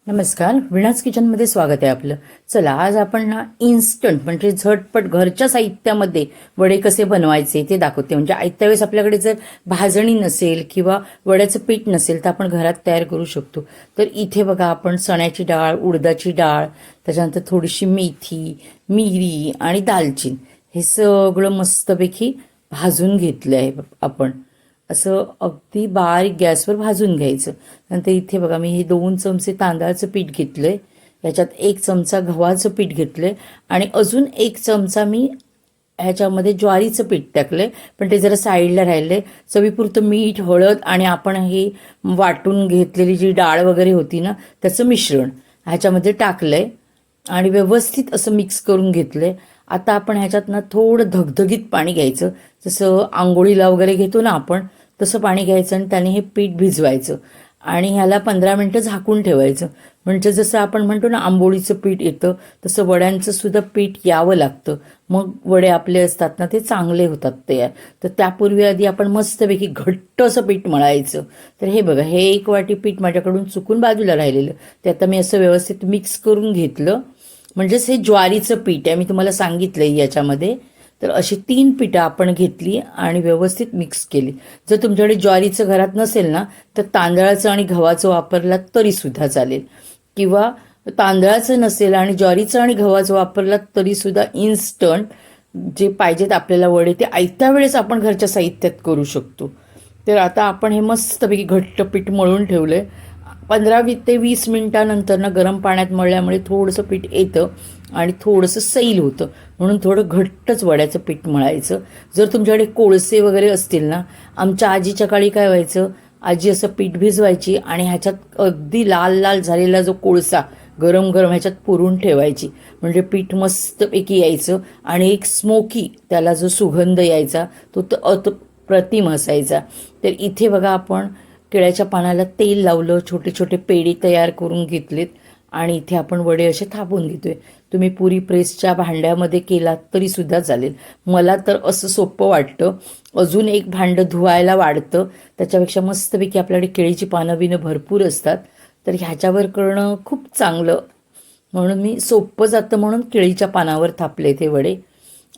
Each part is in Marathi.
नमस्कार, विणाच किचनमध्ये स्वागत आहे आपलं. चला, आज आपण ना इन्स्टंट म्हणजे झटपट घरच्या साहित्यामध्ये वडे कसे बनवायचे ते दाखवते. म्हणजे आयत्या वेळेस आपल्याकडे जर भाजणी नसेल किंवा वड्याचं पीठ नसेल तर आपण घरात तयार करू शकतो. तर इथे बघा, आपण चण्याची डाळ, उडदाची डाळ, त्याच्यानंतर थोडीशी मेथी, मिरी आणि दालचीन हे सगळं मस्तपैकी भाजून घेतलं आहे आपण. असं अगदी बारीक गॅसवर भाजून घ्यायचं. नंतर इथे बघा, मी हे 2 चमचे तांदळाचं पीठ घेतलंय, याच्यात 1 चमचा गव्हाचं पीठ घेतलंय आणि अजून 1 चमचा मी ह्याच्यामध्ये ज्वारीचं पीठ टाकलंय, पण ते जरा साईडला राहिलंय. चवीपुरतं मीठ, हळद आणि आपण हे वाटून घेतलेली जी डाळ वगैरे होती ना, त्याचं मिश्रण ह्याच्यामध्ये टाकलंय आणि व्यवस्थित असं मिक्स करून घेतलंय. आता आपण ह्याच्यात ना थोडं धगधगीत पाणी घ्यायचं, जसं आंघोळीला वगैरे घेतो ना आपण, तसं पाणी घ्यायचं आणि त्याने हे पीठ भिजवायचं आणि ह्याला 15 मिनटं झाकून ठेवायचं. म्हणजे जसं आपण म्हणतो ना आंबोळीचं पीठ येतं, तसं वड्यांचं सुद्धा पीठ यावं लागतं. मग वडे आपले असतात ना ते चांगले होतात तयार. तर त्यापूर्वी आधी आपण मस्तपैकी घट्ट असं पीठ मळायचं. तर हे बघा, हे 1 वाटी पीठ माझ्याकडून चुकून बाजूला राहिलेलं, ते आता मी असं व्यवस्थित मिक्स करून घेतलं. म्हणजेच हे ज्वारीचं पीठ आहे, मी तुम्हाला सांगितलंय याच्यामध्ये. तर अशी 3 पिठं आपण घेतली आणि व्यवस्थित मिक्स केली. जर तुमच्याकडे ज्वारीचं घरात नसेल ना, तर तांदळाचं आणि गव्हाचं वापरला तरीसुद्धा चालेल, किंवा तांदळाचं नसेल आणि ज्वारीचं आणि गव्हाचं वापरला तरीसुद्धा इन्स्टंट जे पाहिजेत आपल्याला वडे ते आयत्या वेळेस आपण घरच्या साहित्यात करू शकतो. तर आता आपण हे मस्तपैकी घट्ट पीठ मळून ठेवलं आहे. 15 ते 20 मिनिटानंतर ना गरम पाण्यात मळल्यामुळे थोडंसं पीठ येतं आणि थोडंसं सैल होतं, म्हणून थोडं घट्टच वड्याचं पीठ मळायचं. जर तुमच्याकडे कोळसे वगैरे असतील ना, आमच्या आजीच्या काळी काय व्हायचं, आजी असं पीठ भिजवायची आणि ह्याच्यात अगदी लाल लाल झालेला जो कोळसा गरम गरम ह्याच्यात पुरून ठेवायची. म्हणजे पीठ मस्तपैकी यायचं आणि एक स्मोकी त्याला जो सुगंध यायचा तो तर प्रतिम असायचा. तर इथे बघा, आपण केळ्याच्या पानाला तेल लावलं, छोटे छोटे पेढे तयार करून घेतलेत आणि इथे आपण वडे असे थापून घेतोय. तुम्ही पुरी प्रेसच्या भांड्यामध्ये केलात तरीसुद्धा चालेल. मला तर असं सोपं वाटतं. अजून एक भांडं धुवायला वाढतं, त्याच्यापेक्षा मस्तपैकी आपल्याकडे केळीची पानं बिनं भरपूर असतात, तर ह्याच्यावर करणं खूप चांगलं. म्हणून मी सोपं जातं म्हणून केळीच्या पानावर थापले ते वडे.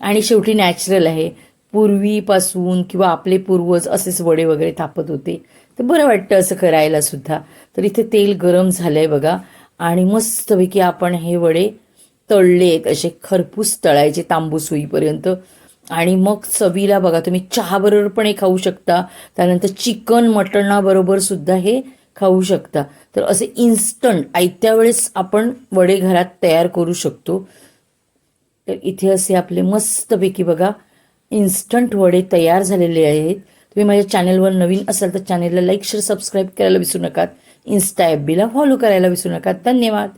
आणि शेवटी नॅचरल आहे, पूर्वीपासून किंवा आपले पूर्वज असेच वडे वगैरे थापत होते, तर बरं वाटतं असं करायला सुद्धा. तर इथे तेल गरम झालंय बघा आणि मस्तपैकी आपण हे वडे तळलेत, असे खरपूस तळायचे तांबूस होईपर्यंत. आणि मग चवीला बघा, तुम्ही चहाबरोबर पण हे खाऊ शकता, त्यानंतर चिकन मटणाबरोबर सुद्धा हे खाऊ शकता. तर असे इन्स्टंट आयत्या वेळेस आपण वडे घरात तयार करू शकतो. तर इथे असे आपले मस्तपैकी बघा इन्स्टंट वडे तयार झालेले आहेत. तुम्ही माझ्या चॅनलवर नवीन असाल तर चॅनलला लाईक, शेअर, सबस्क्राईब करायला विसरू नका. इन्स्टा FBला फॉलो करायला विसरू नका. धन्यवाद.